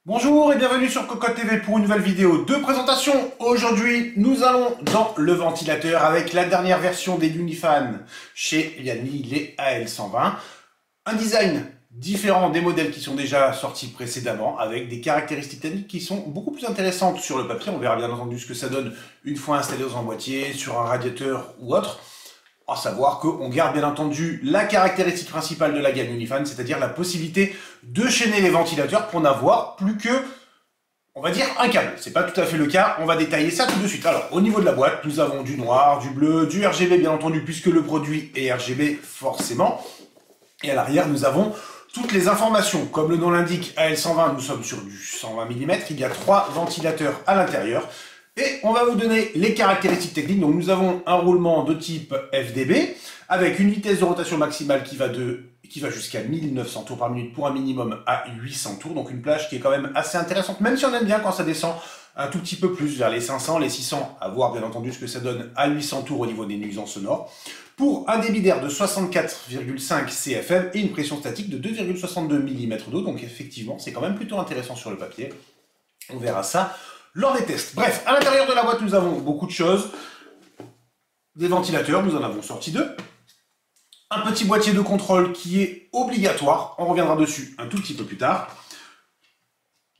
Bonjour et bienvenue sur Cocotte TV pour une nouvelle vidéo de présentation. Aujourd'hui, nous allons dans le ventilateur avec la dernière version des Unifan chez Liany, les AL120. Un design différent des modèles qui sont déjà sortis précédemment avec des caractéristiques techniques qui sont beaucoup plus intéressantes sur le papier. On verra bien entendu ce que ça donne une fois installé dans un boîtier, sur un radiateur ou autre. À savoir qu'on garde bien entendu la caractéristique principale de la gamme Unifan, c'est-à-dire la possibilité de chaîner les ventilateurs pour n'avoir plus que, on va dire, un câble. C'est pas tout à fait le cas, on va détailler ça tout de suite. Alors, au niveau de la boîte, nous avons du noir, du bleu, du RGB bien entendu, puisque le produit est RGB forcément. Et à l'arrière, nous avons toutes les informations. Comme le nom l'indique, AL120, nous sommes sur du 120 mm, il y a 3 ventilateurs à l'intérieur. Et on va vous donner les caractéristiques techniques. Donc nous avons un roulement de type FDB avec une vitesse de rotation maximale qui va jusqu'à 1900 tours par minute pour un minimum à 800 tours. Donc une plage qui est quand même assez intéressante, même si on aime bien quand ça descend un tout petit peu plus vers les 500, les 600, à voir bien entendu ce que ça donne à 800 tours au niveau des nuisances sonores. Pour un débit d'air de 64,5 CFM et une pression statique de 2,62 mm d'eau. Donc effectivement, c'est quand même plutôt intéressant sur le papier. On verra ça lors des tests. Bref, à l'intérieur de la boîte, nous avons beaucoup de choses. Des ventilateurs, nous en avons sorti 2. Un petit boîtier de contrôle qui est obligatoire. On reviendra dessus un tout petit peu plus tard.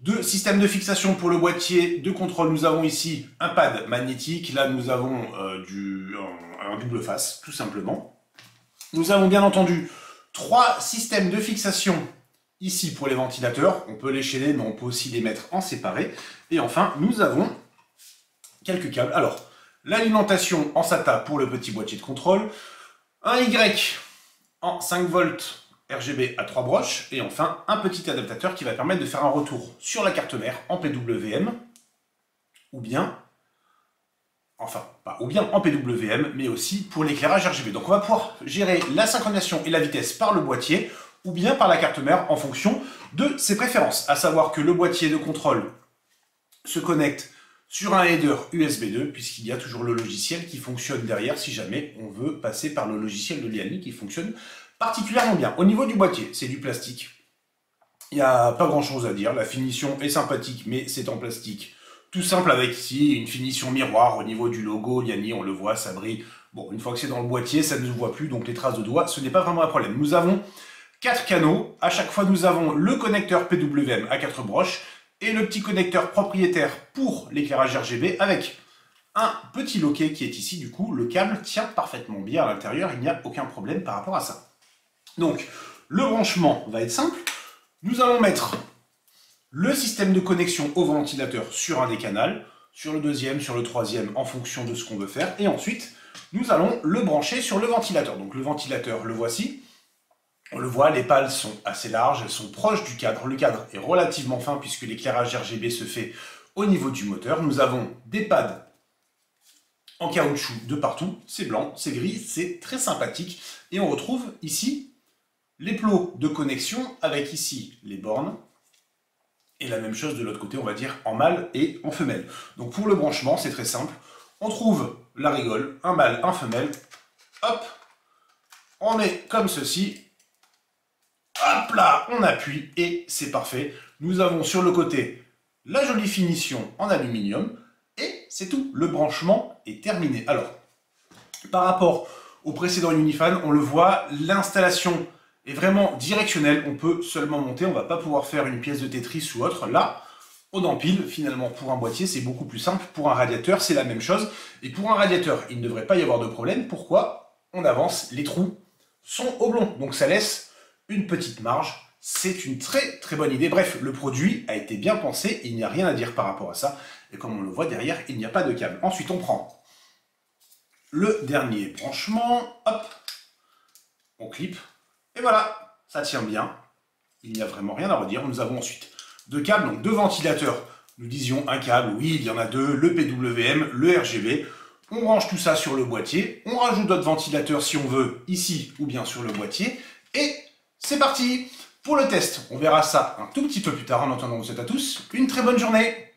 2 systèmes de fixation pour le boîtier de contrôle. Nous avons ici un pad magnétique. Là, nous avons un double face, tout simplement. Nous avons bien entendu 3 systèmes de fixation ici pour les ventilateurs. On peut les chaîner, mais on peut aussi les mettre en séparé. Et enfin, nous avons quelques câbles. Alors, l'alimentation en SATA pour le petit boîtier de contrôle. Un Y en 5 volts RGB à 3 broches. Et enfin, un petit adaptateur qui va permettre de faire un retour sur la carte mère en PWM. Ou bien en PWM, mais aussi pour l'éclairage RGB. Donc on va pouvoir gérer la synchronisation et la vitesse par le boîtier, ou bien par la carte mère en fonction de ses préférences. À savoir que le boîtier de contrôle se connecte sur un header USB 2, puisqu'il y a toujours le logiciel qui fonctionne derrière si jamais on veut passer par le logiciel de Liany qui fonctionne particulièrement bien. Au niveau du boîtier, c'est du plastique. Il n'y a pas grand chose à dire. La finition est sympathique, mais c'est en plastique. Tout simple avec ici une finition miroir au niveau du logo Liany, on le voit, ça brille. Bon, une fois que c'est dans le boîtier, ça ne se voit plus, donc les traces de doigts, ce n'est pas vraiment un problème. Nous avons 4 canaux. À chaque fois, nous avons le connecteur PWM à 4 broches et le petit connecteur propriétaire pour l'éclairage RGB avec un petit loquet qui est ici. Du coup, le câble tient parfaitement bien à l'intérieur. Il n'y a aucun problème par rapport à ça. Donc, le branchement va être simple. Nous allons mettre le système de connexion au ventilateur sur un des canaux, sur le deuxième, sur le troisième, en fonction de ce qu'on veut faire. Et ensuite, nous allons le brancher sur le ventilateur. Donc, le ventilateur, le voici. On le voit, les pales sont assez larges, elles sont proches du cadre. Le cadre est relativement fin puisque l'éclairage RGB se fait au niveau du moteur. Nous avons des pads en caoutchouc de partout. C'est blanc, c'est gris, c'est très sympathique. Et on retrouve ici les plots de connexion avec ici les bornes. Et la même chose de l'autre côté, on va dire en mâle et en femelle. Donc pour le branchement, c'est très simple. On trouve la rigole, un mâle, un femelle. Hop, on met comme ceci. Hop là, on appuie et c'est parfait. Nous avons sur le côté la jolie finition en aluminium et c'est tout. Le branchement est terminé. Alors, par rapport au précédent Unifan, on le voit, l'installation est vraiment directionnelle. On peut seulement monter, on ne va pas pouvoir faire une pièce de Tetris ou autre. Là, on empile. Finalement, pour un boîtier, c'est beaucoup plus simple. Pour un radiateur, c'est la même chose. Et pour un radiateur, il ne devrait pas y avoir de problème. Pourquoi? On avance, les trous sont oblongs. Donc ça laisse une petite marge, c'est une très très bonne idée. Bref, le produit a été bien pensé, il n'y a rien à dire par rapport à ça. Et comme on le voit derrière, il n'y a pas de câble. Ensuite, on prend le dernier branchement, hop, on clip, et voilà, ça tient bien. Il n'y a vraiment rien à redire. Nous avons ensuite 2 câbles, donc 2 ventilateurs. Nous disions un câble, oui, il y en a 2, le PWM, le RGB. On branche tout ça sur le boîtier, on rajoute d'autres ventilateurs si on veut, ici ou bien sur le boîtier, et c'est parti! pour le test. On verra ça un tout petit peu plus tard. En attendant, on vous souhaite à tous une très bonne journée.